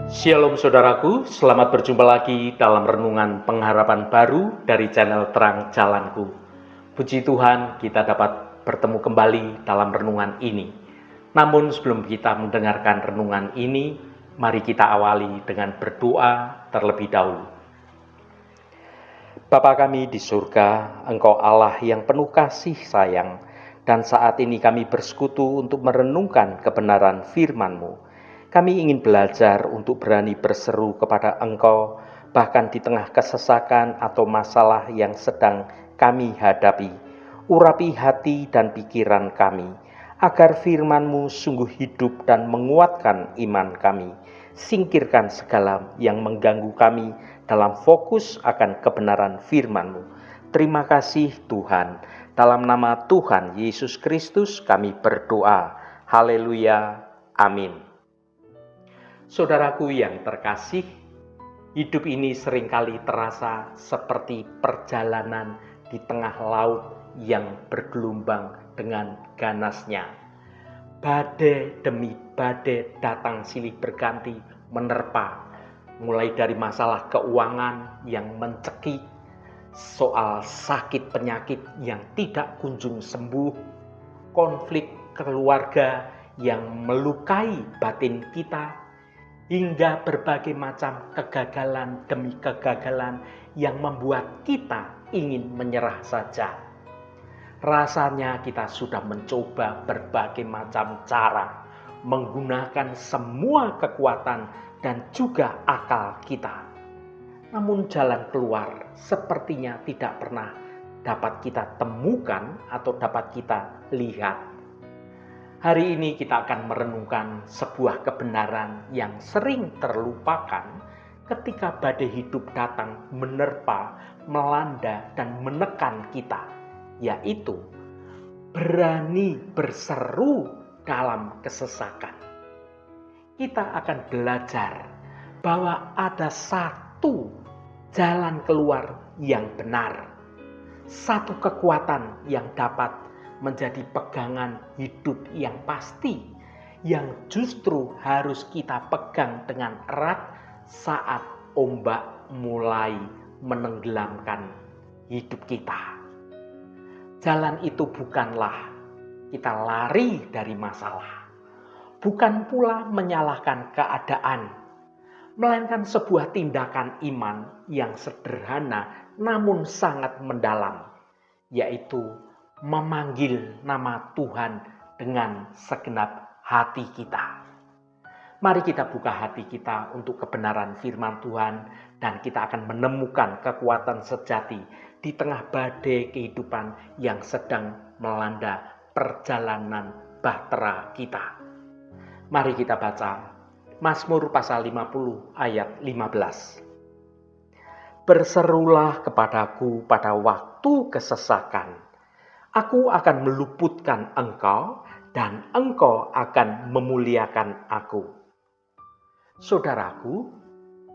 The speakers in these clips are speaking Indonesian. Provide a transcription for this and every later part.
Shalom saudaraku, selamat berjumpa lagi dalam renungan pengharapan baru dari channel Terang Jalanku. Puji Tuhan, kita dapat bertemu kembali dalam renungan ini. Namun sebelum kita mendengarkan renungan ini, mari kita awali dengan berdoa terlebih dahulu. Bapa kami di surga, Engkau Allah yang penuh kasih sayang, dan saat ini kami bersekutu untuk merenungkan kebenaran firman-Mu. Kami ingin belajar untuk berani berseru kepada Engkau, bahkan di tengah kesesakan atau masalah yang sedang kami hadapi. Urapi hati dan pikiran kami, agar firman-Mu sungguh hidup dan menguatkan iman kami. Singkirkan segala yang mengganggu kami dalam fokus akan kebenaran firman-Mu. Terima kasih Tuhan. Dalam nama Tuhan Yesus Kristus kami berdoa. Haleluya. Amin. Saudaraku yang terkasih, hidup ini seringkali terasa seperti perjalanan di tengah laut yang bergelombang dengan ganasnya. Badai demi badai datang silih berganti menerpa, mulai dari masalah keuangan yang mencekik, soal sakit penyakit yang tidak kunjung sembuh, konflik keluarga yang melukai batin kita, hingga berbagai macam kegagalan demi kegagalan yang membuat kita ingin menyerah saja. Rasanya kita sudah mencoba berbagai macam cara, menggunakan semua kekuatan dan juga akal kita. Namun jalan keluar sepertinya tidak pernah dapat kita temukan atau dapat kita lihat. Hari ini kita akan merenungkan sebuah kebenaran yang sering terlupakan ketika badai hidup datang menerpa, melanda, dan menekan kita, yaitu berani berseru dalam kesesakan. Kita akan belajar bahwa ada satu jalan keluar yang benar, satu kekuatan yang dapat menjadi pegangan hidup yang pasti, yang justru harus kita pegang dengan erat saat ombak mulai menenggelamkan hidup kita. Jalan itu bukanlah kita lari dari masalah, bukan pula menyalahkan keadaan, melainkan sebuah tindakan iman yang sederhana namun sangat mendalam, yaitu memanggil nama Tuhan dengan segenap hati kita. Mari kita buka hati kita untuk kebenaran firman Tuhan, dan kita akan menemukan kekuatan sejati di tengah badai kehidupan yang sedang melanda perjalanan bahtera kita. Mari kita baca Mazmur pasal 50 ayat 15. Berserulah kepadaku pada waktu kesesakan. Aku akan meluputkan engkau dan engkau akan memuliakan aku. Saudaraku,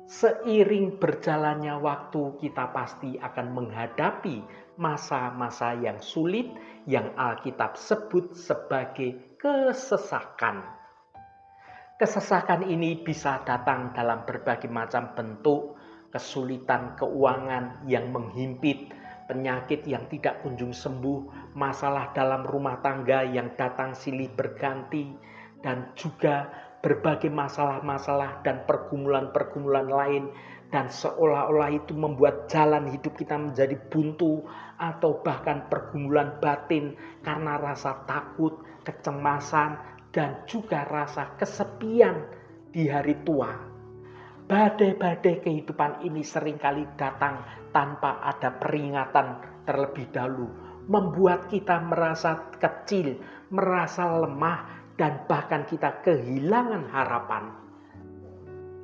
seiring berjalannya waktu kita pasti akan menghadapi masa-masa yang sulit yang Alkitab sebut sebagai kesesakan. Kesesakan ini bisa datang dalam berbagai macam bentuk, kesulitan keuangan yang menghimpit, penyakit yang tidak kunjung sembuh, masalah dalam rumah tangga yang datang silih berganti, dan juga berbagai masalah-masalah dan pergumulan-pergumulan lain, dan seolah-olah itu membuat jalan hidup kita menjadi buntu, atau bahkan pergumulan batin karena rasa takut, kecemasan, dan juga rasa kesepian di hari tua. Badai-badai kehidupan ini seringkali datang tanpa ada peringatan terlebih dahulu, membuat kita merasa kecil, merasa lemah, dan bahkan kita kehilangan harapan.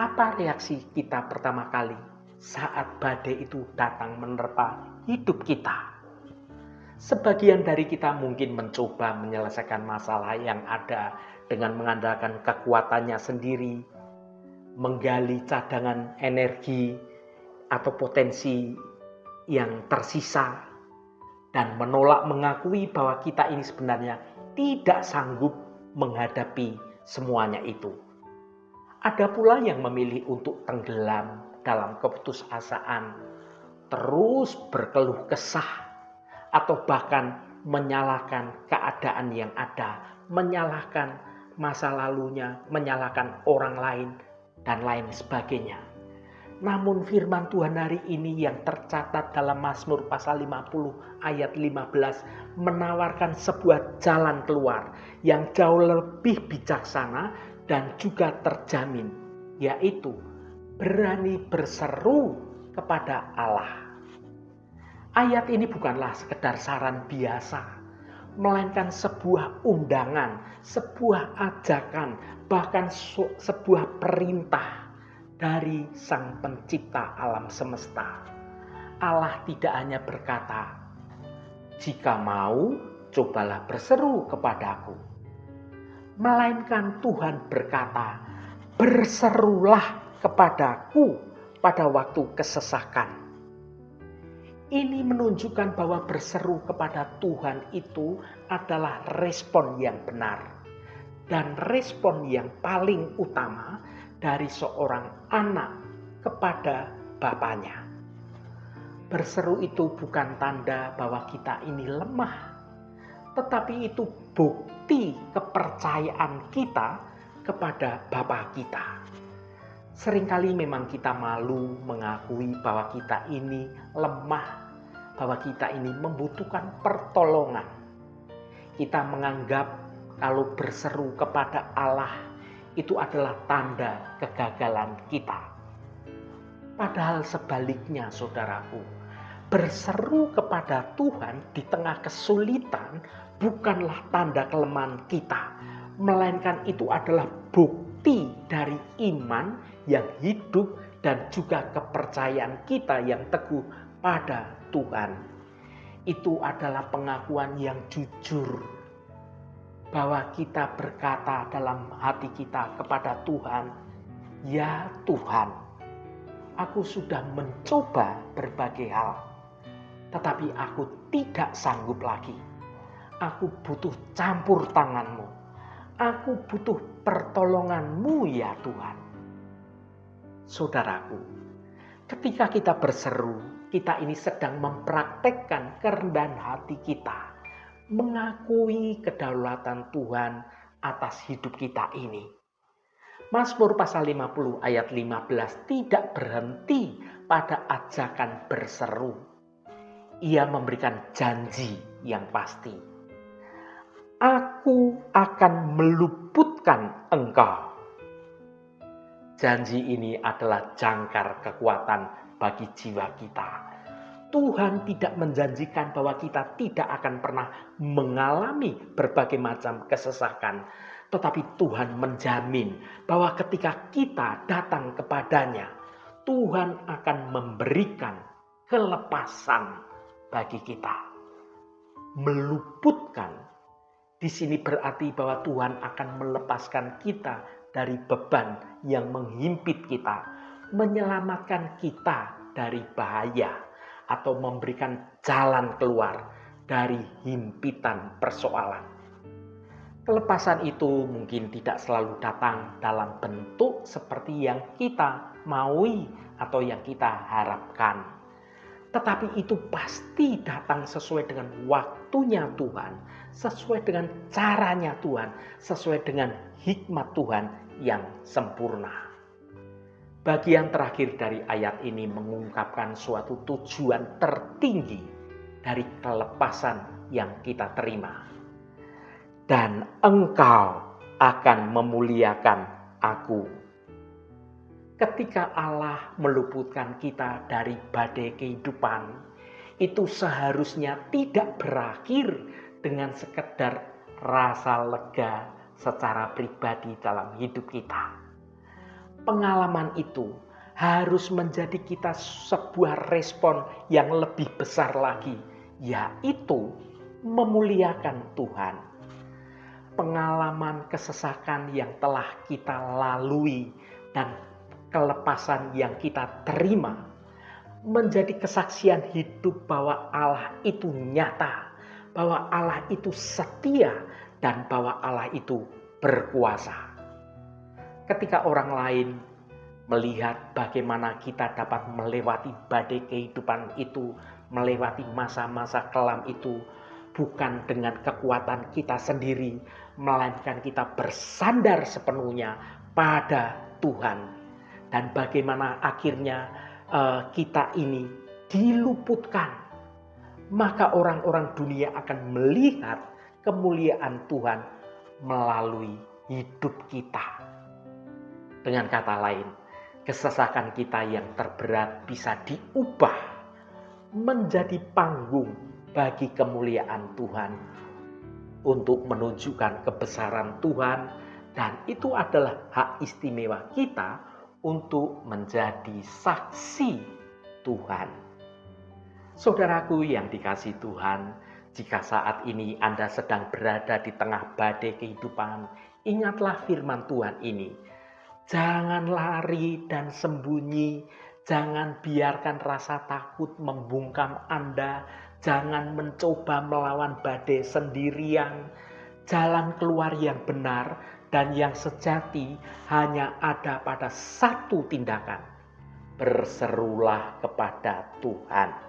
Apa reaksi kita pertama kali saat badai itu datang menerpa hidup kita? Sebagian dari kita mungkin mencoba menyelesaikan masalah yang ada dengan mengandalkan kekuatannya sendiri, menggali cadangan energi atau potensi yang tersisa, dan menolak mengakui bahwa kita ini sebenarnya tidak sanggup menghadapi semuanya itu. Ada pula yang memilih untuk tenggelam dalam keputusasaan, terus berkeluh kesah, atau bahkan menyalahkan keadaan yang ada, menyalahkan masa lalunya, menyalahkan orang lain, dan lain sebagainya. Namun firman Tuhan hari ini yang tercatat dalam Mazmur pasal 50 ayat 15 menawarkan sebuah jalan keluar yang jauh lebih bijaksana dan juga terjamin, yaitu berani berseru kepada Allah. Ayat ini bukanlah sekedar saran biasa, melainkan sebuah undangan, sebuah ajakan, bahkan sebuah perintah dari Sang Pencipta alam semesta. Allah tidak hanya berkata, "Jika mau, cobalah berseru kepadaku." Melainkan Tuhan berkata, "Berserulah kepadaku pada waktu kesesakan." Ini menunjukkan bahwa berseru kepada Tuhan itu adalah respon yang benar dan respon yang paling utama dari seorang anak kepada bapaknya. Berseru itu bukan tanda bahwa kita ini lemah, tetapi itu bukti kepercayaan kita kepada Bapa kita. Seringkali memang kita malu mengakui bahwa kita ini lemah, bahwa kita ini membutuhkan pertolongan. Kita menganggap kalau berseru kepada Allah itu adalah tanda kegagalan kita. Padahal sebaliknya, saudaraku, berseru kepada Tuhan di tengah kesulitan bukanlah tanda kelemahan kita, melainkan itu adalah bukti dari iman yang hidup dan juga kepercayaan kita yang teguh pada Tuhan. Itu adalah pengakuan yang jujur bahwa kita berkata dalam hati kita kepada Tuhan, "Ya Tuhan, aku sudah mencoba berbagai hal, tetapi aku tidak sanggup lagi. Aku butuh campur tangan-Mu. Aku butuh pertolongan-Mu ya Tuhan." Saudaraku, ketika kita berseru, kita ini sedang mempraktekkan kerendahan hati kita, mengakui kedaulatan Tuhan atas hidup kita ini. Mazmur pasal 50 ayat 15 tidak berhenti pada ajakan berseru. Ia memberikan janji yang pasti. "Aku akan meluputkan engkau." Janji ini adalah jangkar kekuatan bagi jiwa kita. Tuhan tidak menjanjikan bahwa kita tidak akan pernah mengalami berbagai macam kesesakan. Tetapi Tuhan menjamin bahwa ketika kita datang kepadanya, Tuhan akan memberikan kelepasan bagi kita. Meluputkan di sini berarti bahwa Tuhan akan melepaskan kita dari beban yang menghimpit kita, menyelamatkan kita dari bahaya, atau memberikan jalan keluar dari himpitan persoalan. Kelepasan itu mungkin tidak selalu datang dalam bentuk seperti yang kita maui atau yang kita harapkan. Tetapi itu pasti datang sesuai dengan waktunya Tuhan, sesuai dengan caranya Tuhan, sesuai dengan hikmat Tuhan yang sempurna. Bagian terakhir dari ayat ini mengungkapkan suatu tujuan tertinggi dari kelepasan yang kita terima. "Dan engkau akan memuliakan aku." Ketika Allah meluputkan kita dari badai kehidupan, itu seharusnya tidak berakhir dengan sekedar rasa lega secara pribadi dalam hidup kita. Pengalaman itu harus menjadi kita sebuah respon yang lebih besar lagi, yaitu memuliakan Tuhan. Pengalaman kesesakan yang telah kita lalui dan kelepasan yang kita terima menjadi kesaksian hidup bahwa Allah itu nyata, bahwa Allah itu setia, dan bahwa Allah itu berkuasa. ketika orang lain melihat bagaimana kita dapat melewati badai kehidupan itu, melewati masa-masa kelam itu, bukan dengan kekuatan kita sendiri, melainkan kita bersandar sepenuhnya pada Tuhan. Dan bagaimana akhirnya kita ini diluputkan, maka orang-orang dunia akan melihat kemuliaan Tuhan melalui hidup kita. Dengan kata lain, kesesakan kita yang terberat bisa diubah menjadi panggung bagi kemuliaan Tuhan untuk menunjukkan kebesaran Tuhan, dan itu adalah hak istimewa kita untuk menjadi saksi Tuhan. Saudaraku yang dikasihi Tuhan, jika saat ini Anda sedang berada di tengah badai kehidupan, ingatlah firman Tuhan ini. Jangan lari dan sembunyi, jangan biarkan rasa takut membungkam Anda, jangan mencoba melawan badai sendirian. Jalan keluar yang benar dan yang sejati hanya ada pada satu tindakan. Berserulah kepada Tuhan.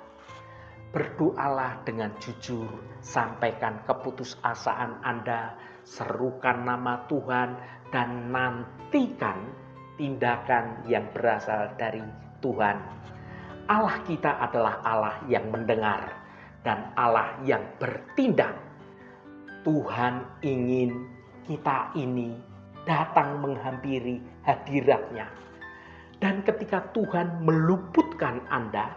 Berdoalah dengan jujur, sampaikan keputusasaan Anda, serukan nama Tuhan, dan nantikan tindakan yang berasal dari Tuhan. Allah kita adalah Allah yang mendengar dan Allah yang bertindak. Tuhan ingin kita ini datang menghampiri hadirat-Nya. Dan ketika Tuhan meluputkan Anda,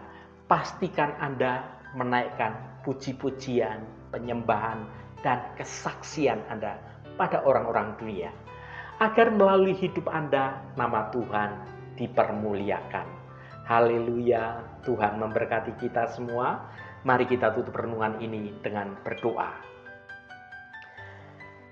pastikan Anda menaikkan puji-pujian, penyembahan, dan kesaksian Anda pada orang-orang dunia. Agar melalui hidup Anda, nama Tuhan dipermuliakan. Haleluya, Tuhan memberkati kita semua. Mari kita tutup renungan ini dengan berdoa.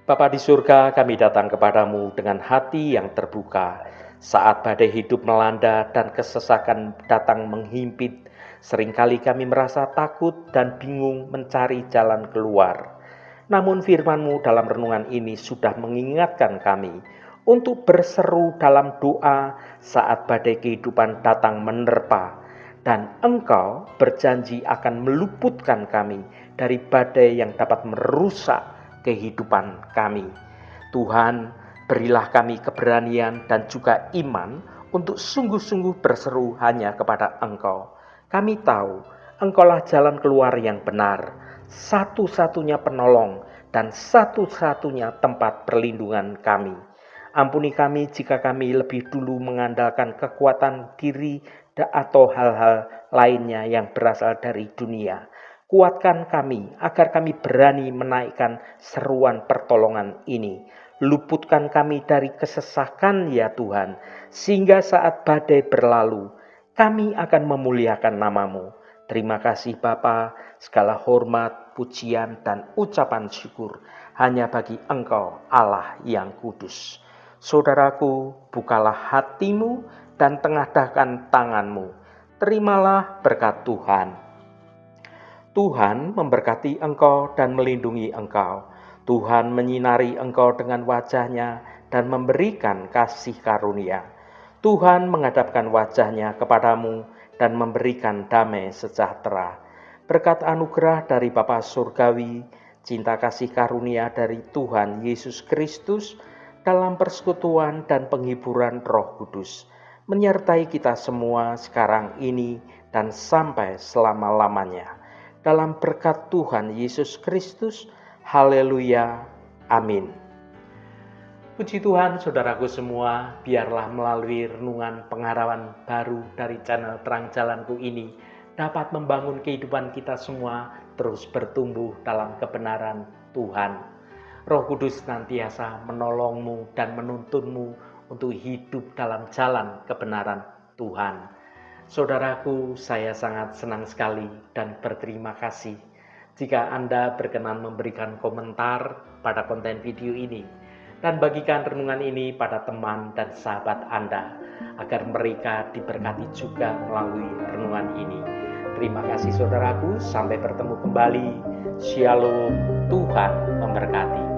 Bapa di surga, kami datang kepadamu dengan hati yang terbuka. Saat badai hidup melanda dan kesesakan datang menghimpit, seringkali kami merasa takut dan bingung mencari jalan keluar. Namun firman-Mu dalam renungan ini sudah mengingatkan kami untuk berseru dalam doa saat badai kehidupan datang menerpa. Dan Engkau berjanji akan meluputkan kami dari badai yang dapat merusak kehidupan kami. Tuhan, berilah kami keberanian dan juga iman untuk sungguh-sungguh berseru hanya kepada Engkau. Kami tahu Engkaulah jalan keluar yang benar, satu-satunya penolong dan satu-satunya tempat perlindungan kami. Ampuni kami jika kami lebih dulu mengandalkan kekuatan diri atau hal-hal lainnya yang berasal dari dunia. Kuatkan kami agar kami berani menaikkan seruan pertolongan ini. Luputkan kami dari kesesakan ya Tuhan, sehingga saat badai berlalu, kami akan memuliakan nama-Mu. Terima kasih Bapa, segala hormat, pujian, dan ucapan syukur hanya bagi Engkau Allah yang kudus. Saudaraku, bukalah hatimu dan tengadahkan tanganmu. Terimalah berkat Tuhan. Tuhan memberkati engkau dan melindungi engkau. Tuhan menyinari engkau dengan wajah-Nya dan memberikan kasih karunia. Tuhan menghadapkan wajah-Nya kepadamu dan memberikan damai sejahtera. Berkat anugerah dari Bapa Surgawi, cinta kasih karunia dari Tuhan Yesus Kristus, dalam persekutuan dan penghiburan Roh Kudus, menyertai kita semua sekarang ini dan sampai selama-lamanya. Dalam berkat Tuhan Yesus Kristus, haleluya, amin. Puji Tuhan, saudaraku semua, biarlah melalui renungan pengharapan baru dari channel Terang Jalanku ini dapat membangun kehidupan kita semua terus bertumbuh dalam kebenaran Tuhan. Roh Kudus senantiasa menolongmu dan menuntunmu untuk hidup dalam jalan kebenaran Tuhan. Saudaraku, saya sangat senang sekali dan berterima kasih jika Anda berkenan memberikan komentar pada konten video ini dan bagikan renungan ini pada teman dan sahabat Anda agar mereka diberkati juga melalui renungan ini. Terima kasih saudaraku, sampai bertemu kembali. Shalom, Tuhan memberkati.